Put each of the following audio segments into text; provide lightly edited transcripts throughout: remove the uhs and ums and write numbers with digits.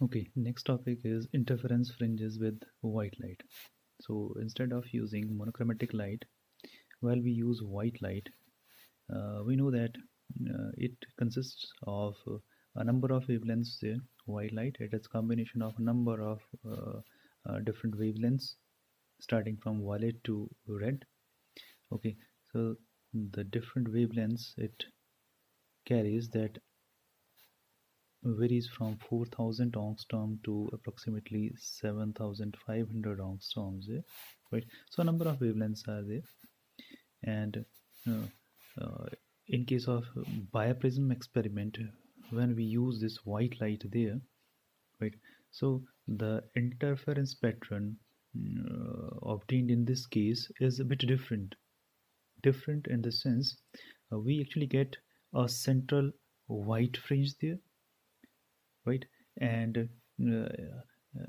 Okay, next topic is interference fringes with white light. So instead of using monochromatic light, while we use white light, we know that it consists of a number of wavelengths there. White light, it is combination of a number of different wavelengths starting from violet to red. Okay, so the different wavelengths it carries that varies from 4000 angstrom to approximately 7500 angstroms, right? So a number of wavelengths are there, and uh, uh, in case of bioprism experiment, when we use this white light there, right, so the interference pattern obtained in this case is a bit different in the sense we actually get a central white fringe there, right? And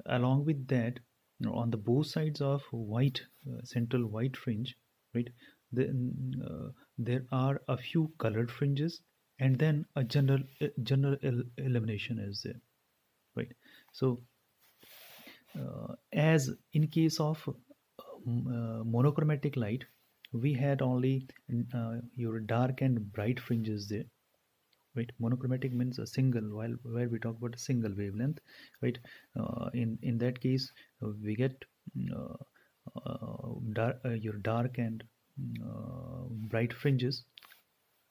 along with that, on the both sides of white central white fringe, right? There are a few colored fringes, and then a general illumination is there, right? So as in case of monochromatic light, we had only your dark and bright fringes there, right? Monochromatic means a single, while where we talk about a single wavelength, right? In that case, we get uh, your dark and bright fringes,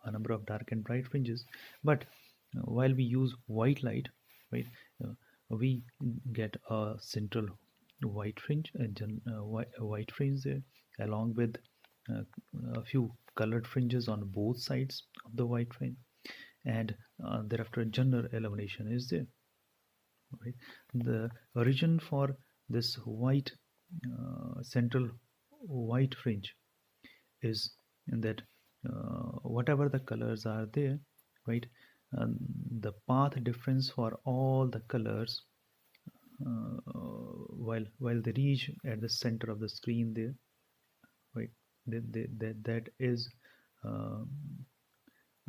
a number of dark and bright fringes. But while we use white light, right, uh, we get a central white fringe, a white fringe there, along with uh, a few colored fringes on both sides of the white fringe, and thereafter general illumination is there, right? The origin for this white central white fringe is in that whatever the colors are there, right, the path difference for all the colors while they reach at the center of the screen there, right, that is uh,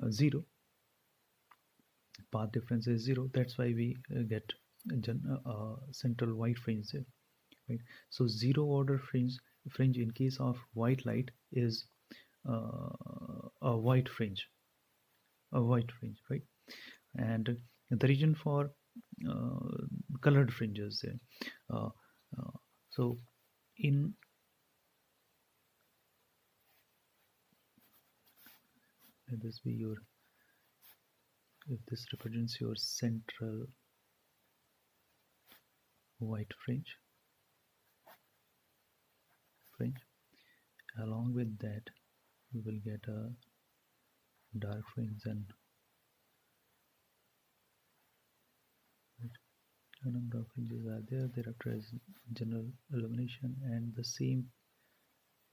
zero. Path difference is zero. That's why we get central white fringe there, right? So zero order fringe in case of white light is a white fringe, right? And the region for colored fringes there. Uh, uh, so in let this be your, if this represents your central white fringe, along with that you will get a dark fringe, and a number of fringes are there. Thereafter is general illumination, and the same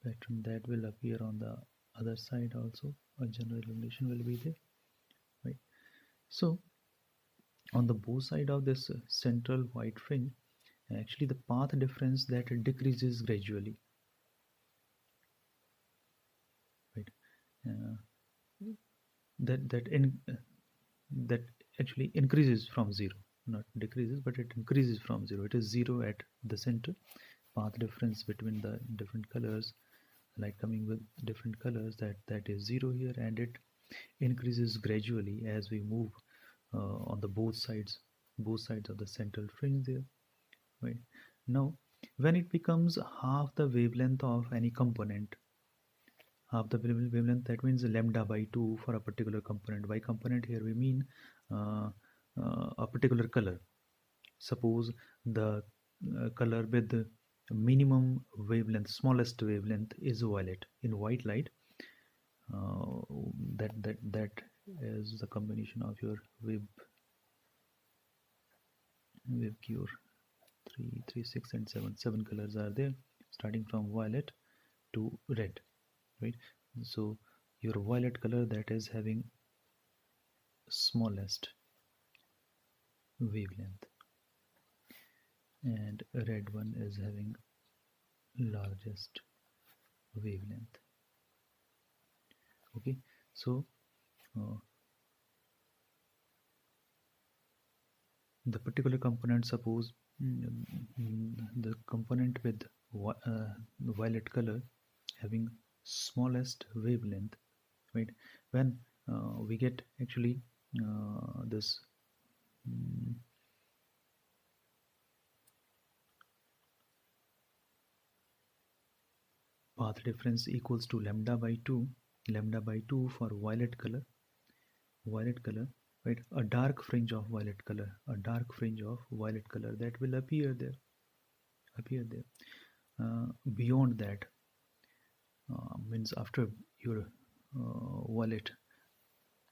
pattern that will appear on the other side also. A general illumination will be there, right? So on the both side of this central white fringe, actually the path difference that decreases gradually, right? Uh, that actually increases from zero, not decreases, but it increases from zero. It is zero at the center. Path difference between the different colors, light coming with different colors, that is zero here, and it increases gradually as we move on the both sides of the central fringe there, right? Now when it becomes half the wavelength of any component, half the wavelength, that means lambda by 2 for a particular component. By component here we mean uh, a particular color. Suppose the color with the minimum wavelength, smallest wavelength is violet. In white light, uh, that is the combination of your wave cure. 3 3 6 and 7 colors are there, starting from violet to red, right? So your violet color, that is having smallest wavelength, and red one is having largest wavelength. Okay, so uh, the particular component, suppose the component with violet color having smallest wavelength, right? When we get actually this mm, path difference equals to lambda by 2 for violet color, right? A dark fringe of violet color, a dark fringe of violet color that will appear there. Beyond that, means after your violet,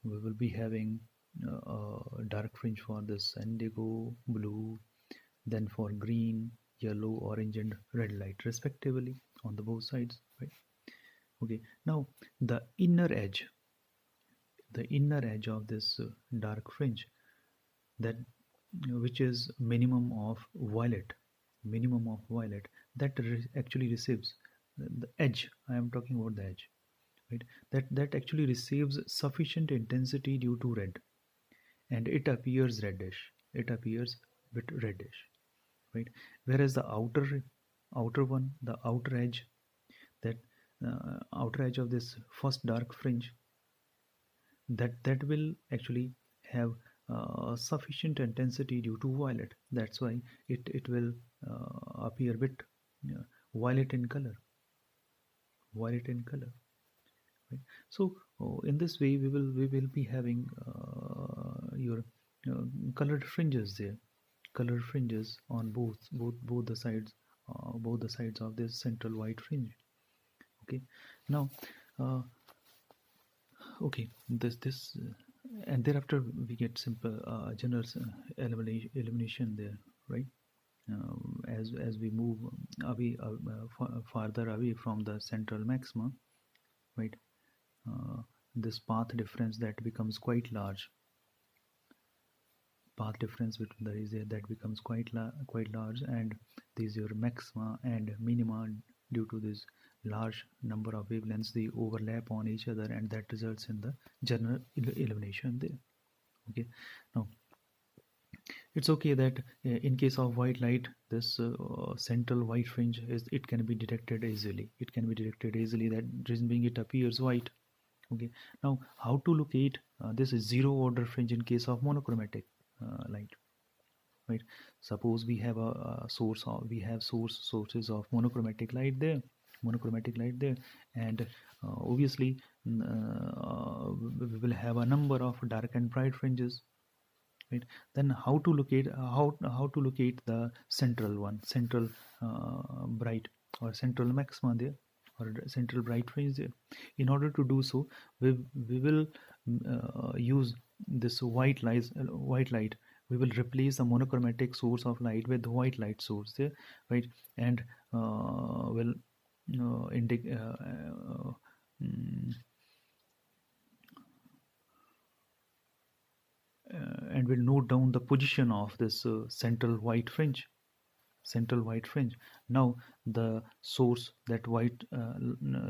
we will be having a dark fringe for this indigo blue, then for green, yellow, orange, and red light respectively on the both sides, right? Okay, now the inner edge of this dark fringe, that which is minimum of violet, that actually receives the edge. I am talking about the edge, right? That actually receives sufficient intensity due to red, and it appears reddish. It appears bit reddish, right? Whereas the outer one, the outer edge, that outer edge of this first dark fringe, that will actually have sufficient intensity due to violet. That's why it will appear bit uh, violet in color, violet in color, right? So in this way we will be having your colored fringes there, colored fringes on both the sides, both the sides of this central white fringe. Okay, now uh, okay, this and thereafter we get simple general elimination there, right? As we move away farther away from the central maxima, right? This path difference that becomes quite large, path difference between the region that becomes quite large, and these your maxima and minima, due to this large number of wavelengths, they overlap on each other, and that results in the general illumination there. Okay, now it's okay that in case of white light, this central white fringe is, it can be detected easily, that reason being it appears white. Okay, now how to locate this zero order fringe in case of monochromatic light, right? Suppose we have a source, of we have sources of monochromatic light there, and obviously we will have a number of dark and bright fringes, right? Then how to locate the central bright or central maxima there, or central bright fringe there? In order to do so, we will use this white light. We will replace the monochromatic source of light with the white light source there, right? And will indicate mm, and will note down the position of this central white fringe. Now the source, that white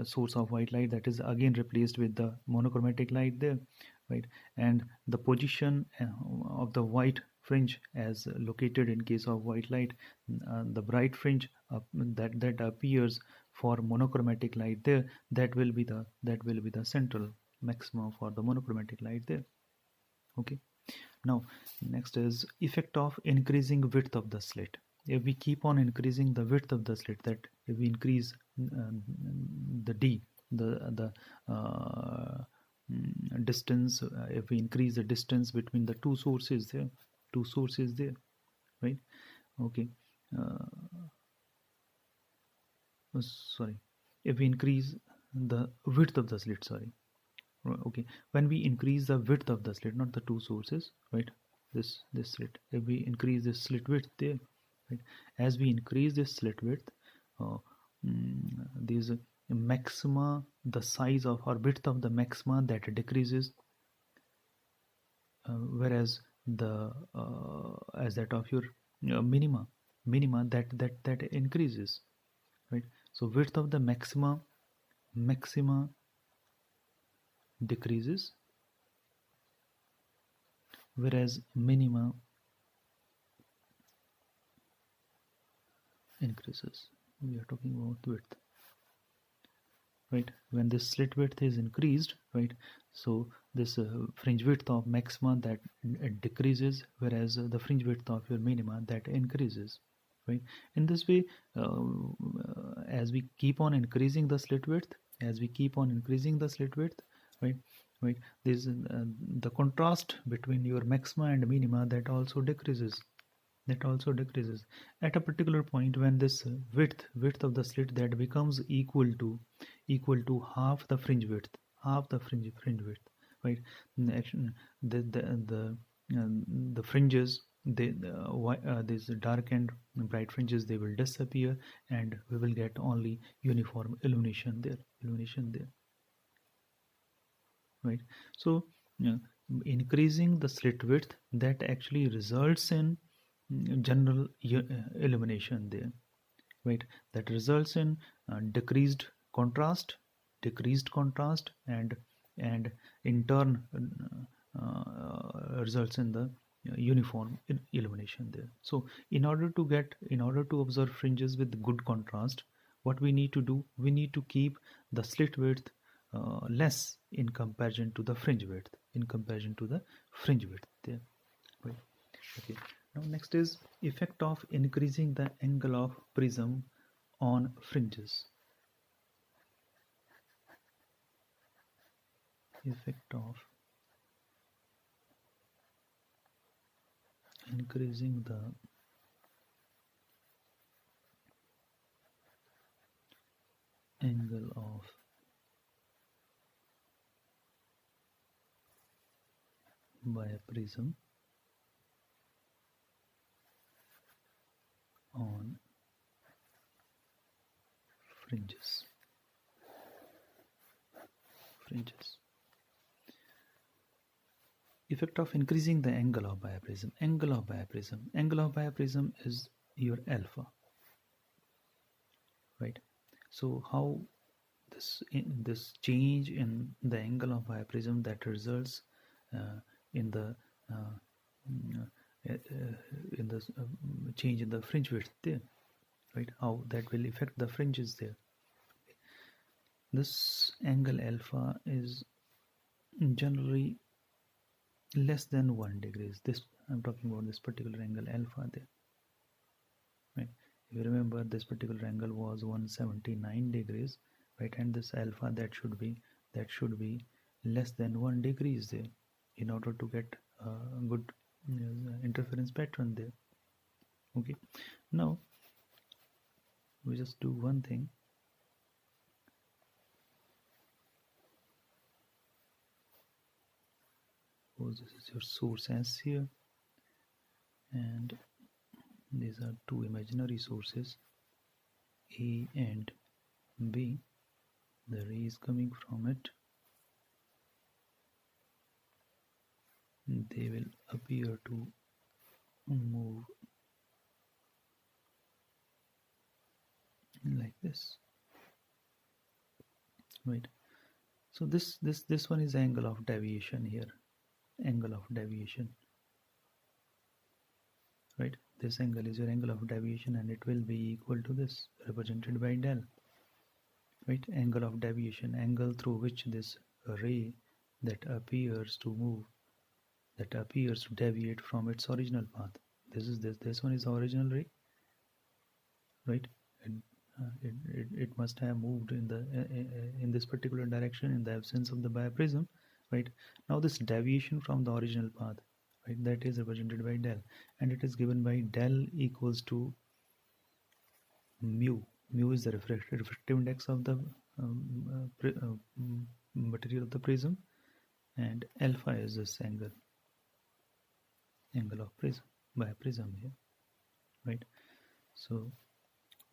source of white light, that is again replaced with the monochromatic light there, right? And the position of the white fringe as located in case of white light, the bright fringe that appears for monochromatic light there, that will be the central maximum for the monochromatic light there. Okay, now next is effect of increasing width of the slit. If we keep on increasing the width of the slit, that if we increase the d the distance, if we increase the distance between the two sources there, right? Okay, uh, sorry, if we increase the width of the slit, sorry. Okay, when we increase the width of the slit, not the two sources, right? This slit, if we increase this slit width there, right? As we increase this slit width, uh, these maxima, the size of or width of the maxima, that decreases, whereas the as that of your minima, that increases, right? So width of the maxima decreases, whereas minima increases. We are talking about width, right? When this slit width is increased, right, so this fringe width of maxima that decreases, whereas the fringe width of your minima that increases, right? In this way, as we keep on increasing the slit width, as we keep on increasing the slit width, right, right, this the contrast between your maxima and minima that also decreases at a particular point when this width of the slit that becomes equal to half the fringe width, right? The fringes, these dark and bright fringes, they will disappear, and we will get only uniform illumination there, right? So uh, increasing the slit width, that actually results in general illumination there, right? That results in decreased contrast, and in turn results in the uniform illumination there. So in order to observe fringes with good contrast, what we need to do, we need to keep the slit width less in comparison to the fringe width there, right? Okay. Now next is effect of increasing the angle of prism on fringes. Effect of increasing the angle of by a prism on fringes. Effect of increasing the angle of bioprism. Angle of bioprism is your alpha, right? So how this change in the angle of bioprism that results in the uh, mm, in the change in the fringe width there, right? How that will affect the fringes there. This angle alpha is generally less than 1 degrees. This, I'm talking about this particular angle alpha there, right? If you remember, this particular angle was 179 degrees, right? And this alpha, that should be less than 1 degrees there, in order to get a good interference pattern there. Okay, now we just do one thing. Suppose this is your source S here, and these are two imaginary sources, A and B. The ray is coming from it. They will appear to move like this, right? So this one is angle of deviation here, angle of deviation, right? This angle is your angle of deviation, and it will be equal to this, represented by del, right? Angle of deviation, angle through which this ray that appears to move, that appears to deviate from its original path. This one is the original ray, right? And it must have moved in this particular direction in the absence of the bioprism, right? Now this deviation from the original path, right, that is represented by del, and it is given by del equals to mu. Mu is the refractive index of the material of the prism, and alpha is this angle of prism by prism here, right? So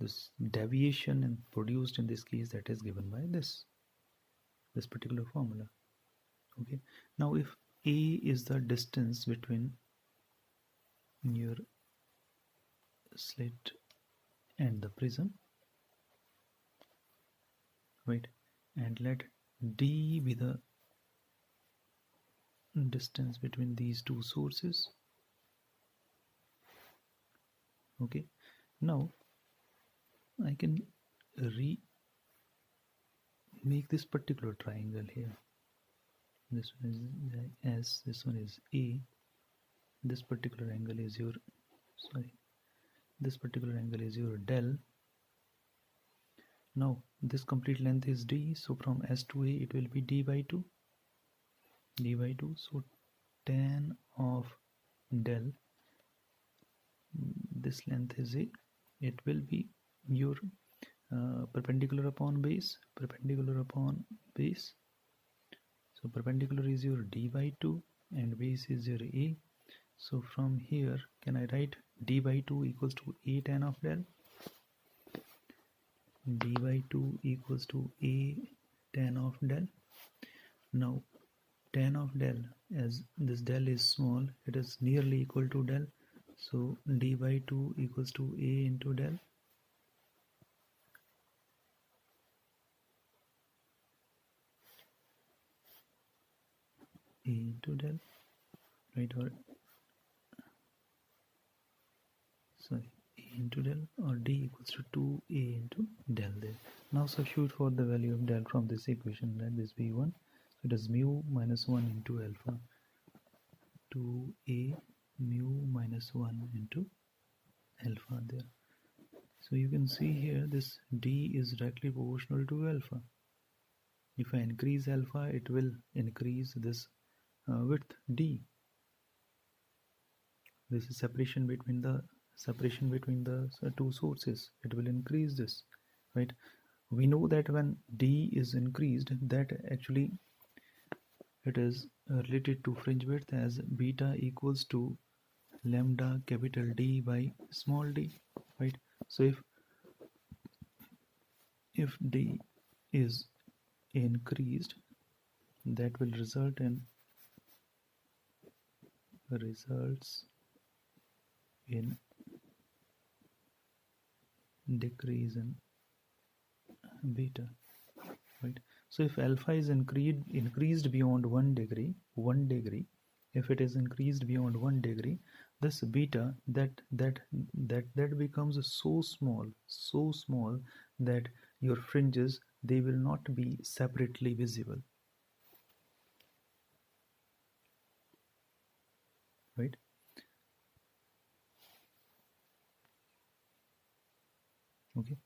this deviation produced in this case, that is given by this particular formula. Okay, now if A is the distance between your slit and the prism, right, and let D be the distance between these two sources. Okay, now I can make this particular triangle here. This one is S, this one is A. This particular angle is your, sorry, this particular angle is your del. Now this complete length is D, so from S to A it will be D by 2. D by 2, so tan of del, this length is A, it will be your perpendicular upon base, so perpendicular is your D by 2 and base is your A. So from here can I write D by 2 equals to A tan of del? D by 2 equals to A tan of del. Now tan of del, as this del is small, it is nearly equal to del, so D by 2 equals to A into del. A into del, right? Or sorry, A into del, or D equals to 2A into del there. Now substitute for the value of del from this equation. Let this be 1. So it is mu minus 1 into alpha. 2A mu minus 1 into alpha there. So you can see here this D is directly proportional to alpha. If I increase alpha, it will increase this width D. This is separation between the two sources. It will increase this, right? We know that when D is increased, that actually it is related to fringe width as beta equals to lambda capital D by small d, right? So if D is increased, that will result in decrease in beta, right? So if alpha is increased beyond 1 degree, if it is increased beyond 1 degree, this beta that becomes so small that your fringes, they will not be separately visible, right? Okay,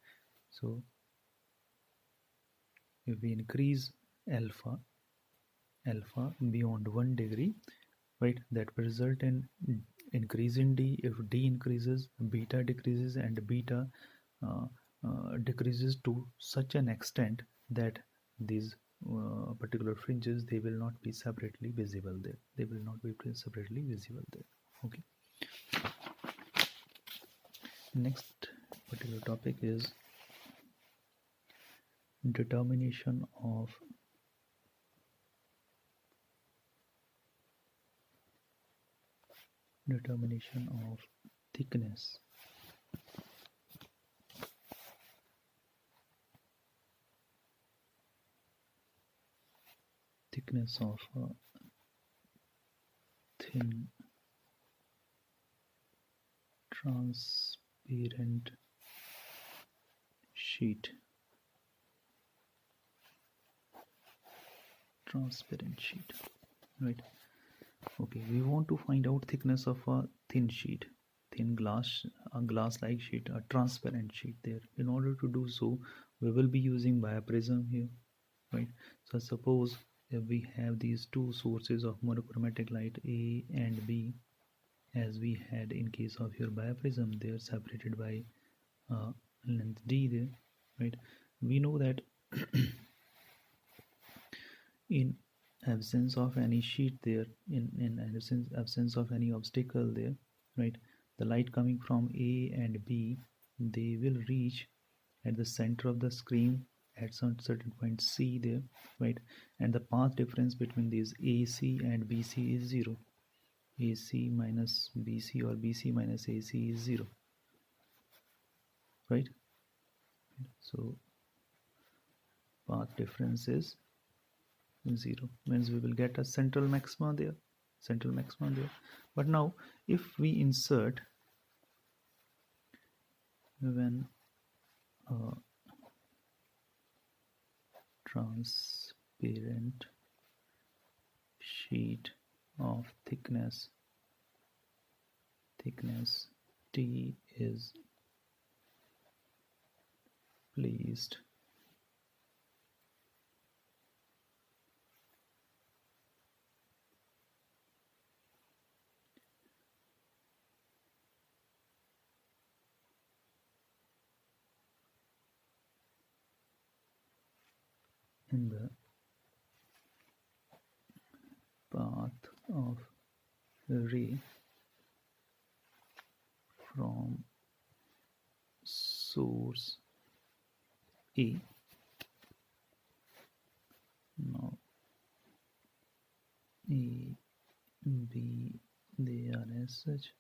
so if we increase alpha beyond 1 degree, right, that will result in increase in D. If D increases, beta decreases, and beta decreases to such an extent that these particular fringes, they will not be separately visible there. Okay. Next particular topic is determination of thickness. Thickness of a thin transparent sheet. Right? Okay, we want to find out thickness of a thin sheet, a glass-like sheet, a transparent sheet there. In order to do so, we will be using bioprism here, right? So suppose if we have these two sources of monochromatic light, A and B, as we had in case of your bioprism, they are separated by length D there, right? We know that in absence of any sheet there, in absence of any obstacle there, right, the light coming from A and B, they will reach at the center of the screen at some certain point C there, right, and the path difference between these AC and BC is 0. AC minus BC or BC minus AC is 0, right? So path difference is 0, means we will get a central maxima there. But now if we insert, when a transparent sheet of thickness T is placed in the path of ray from source A. Now A, B, they are as such.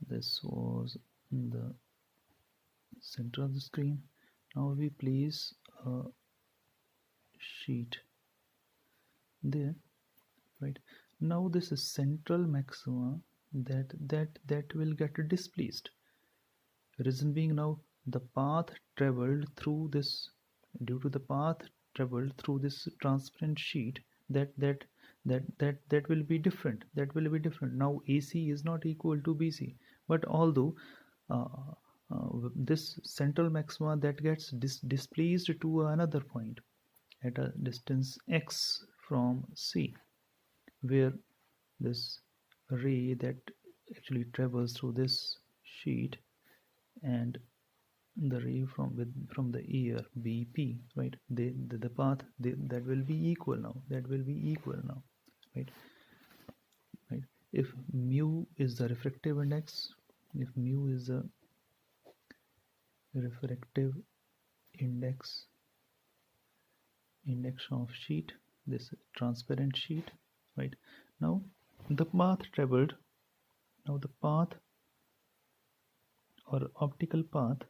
This was the center of the screen. Now we place a sheet there, right? Now this is central maxima that will get displaced. Reason being, now the path traveled through this, due to the path traveled through this transparent sheet, that will be different. Now AC is not equal to BC, but although uh, this central maxima that gets displaced to another point at a distance x from C, where this ray that actually travels through this sheet, and the ray from the ear BP, right? The path that will be equal now. Right? Right? If mu is the refractive index, refractive index of sheet, this transparent sheet, right? Now the path traveled, now the path or optical path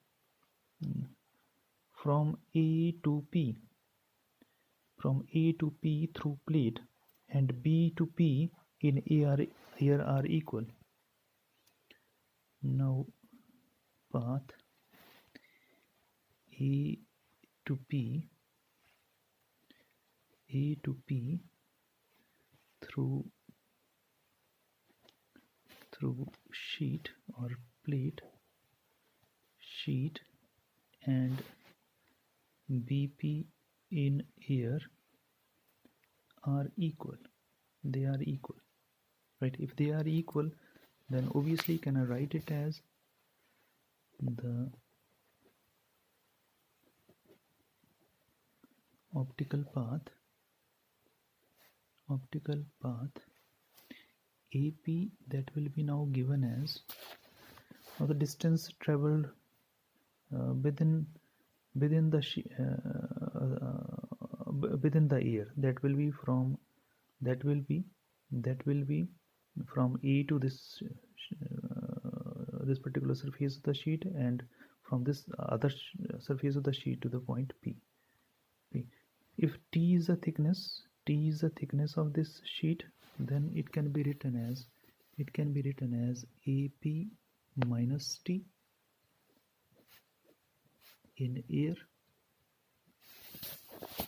from A to P through plate and B to P in here are equal. Now path A to P through sheet or plate and BP in here are equal. They are equal, right? If they are equal, then obviously can I write it as the optical path AP, that will be now given as, now the distance traveled within the ear, that will be from A to this particular surface of the sheet, and from this other surface of the sheet to the point P. If T is the thickness of this sheet, then it can be written as AP minus T in air,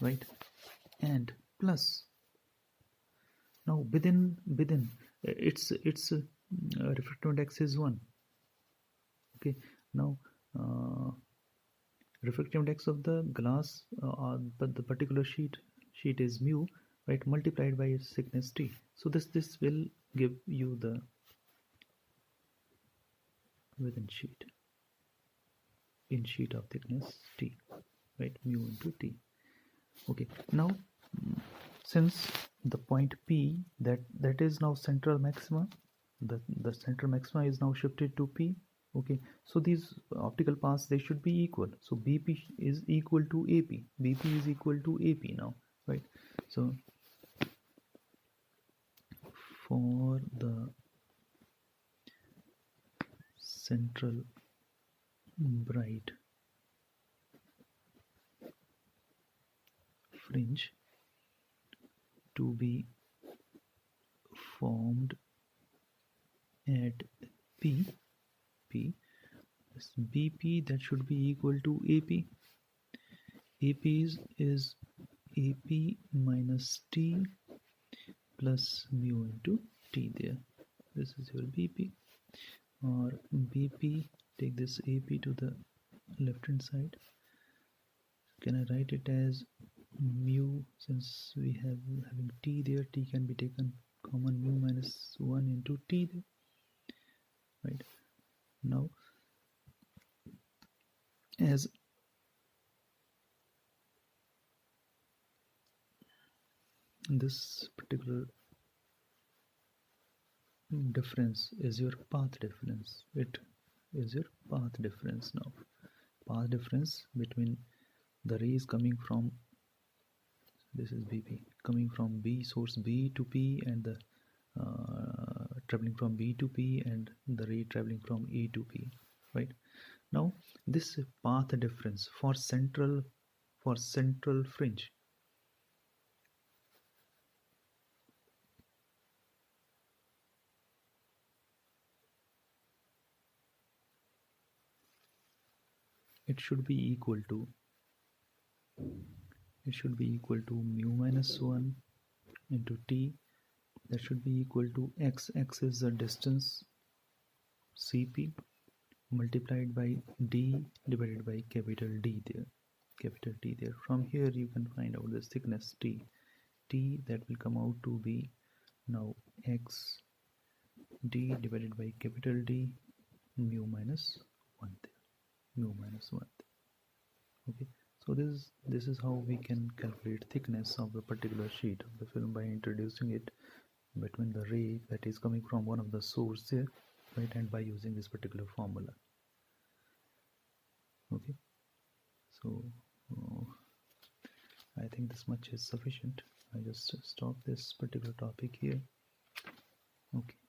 right? And plus, now within its refractive index is 1. Okay, now refractive index of the glass, but the particular sheet is mu, right, multiplied by its thickness T. So this will give you the within sheet, in sheet of thickness T, right, mu into T. Okay, now since the point P that is now central maxima, the central maxima is now shifted to P. Okay, so these optical paths, they should be equal. So BP is equal to AP. BP is equal to AP now, right? So for the central bright fringe to be formed at P, this BP, that should be equal to AP. AP is AP minus T plus mu into T there. This is your BP, or BP, take this AP to the left hand side. Can I write it as mu, since we have having T there, T can be taken common, mu minus 1 into T there, right? Now as this particular difference is your path difference, it is your path difference. Now path difference between the rays coming from, this is BP, coming from B, source B to P, and the traveling from B to P, and the ray traveling from A to P, right? Now this path difference for central fringe, it should be equal to mu minus 1 into T. That should be equal to x. X is the distance CP multiplied by D divided by capital D there, capital T there. From here you can find out this thickness T. That will come out to be now x D divided by capital D mu minus 1 there, mu minus 1 there. Okay, so this is how we can calculate thickness of the particular sheet of the film by introducing it between the ray that is coming from one of the source there, right, and by using this particular formula. Okay, so I think this much is sufficient. I just stop this particular topic here. Okay.